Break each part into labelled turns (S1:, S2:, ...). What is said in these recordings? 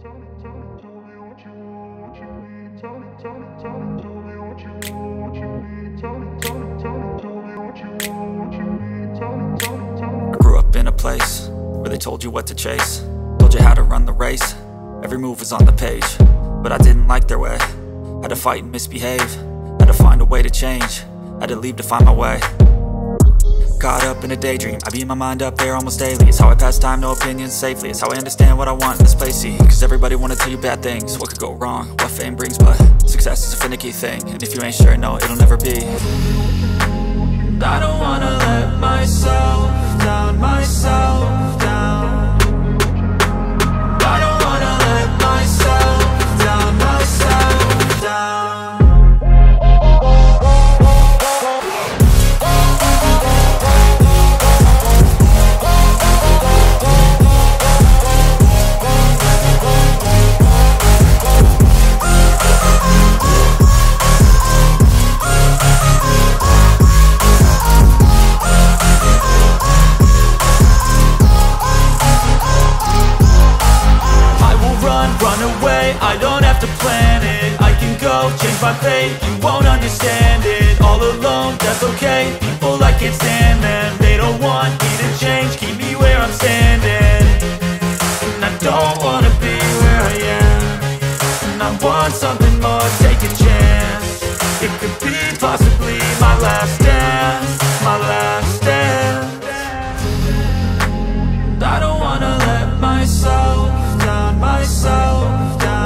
S1: I grew up in a place where they told you what to chase, told you how to run the race. Every move was on the page, but I didn't like their way. Had to fight and misbehave, had to find a way to change, had to leave to find my way. Caught up in a daydream, I beat my mind up there almost daily. It's how I pass time, no opinions safely. It's how I understand what I want in this place, see. Cause everybody wanna tell you bad things, what could go wrong, what fame brings. But success is a finicky thing, and if you ain't sure, no, it'll never be. I don't wanna let myself down, myself down. I don't wanna let myself down, myself down. I don't have to plan it, I can go change my fate. You won't understand it, all alone, that's okay. People, I can't stand them, they don't want me to change. Keep me where I'm standing, and I don't wanna be where I am. And I want something more, take a chance. It could be possibly my last dance, my last dance. And I don't wanna let myself down, myself down.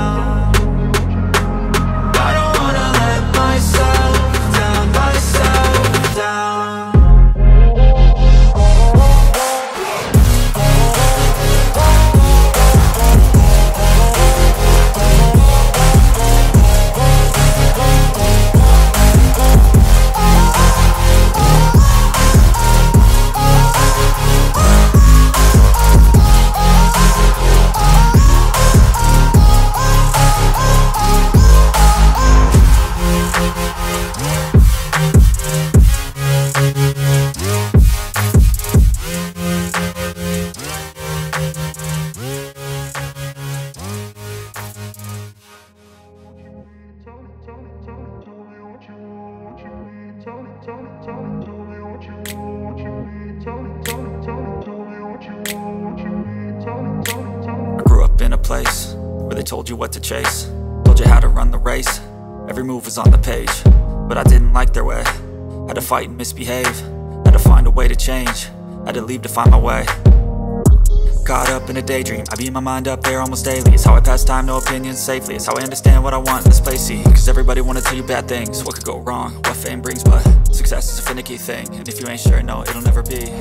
S1: I grew up in a place where they told you what to chase, told you how to run the race. Every move was on the page, but I didn't like their way. Had to fight and misbehave, had to find a way to change, had to leave to find my way. Caught up in a daydream, I beat my mind up there almost daily. It's how I pass time, no opinions safely. It's how I understand what I want in this place, see. Cause everybody wanna tell you bad things, what could go wrong, what fame brings. But success is a finicky thing, and if you ain't sure, no, it'll never be.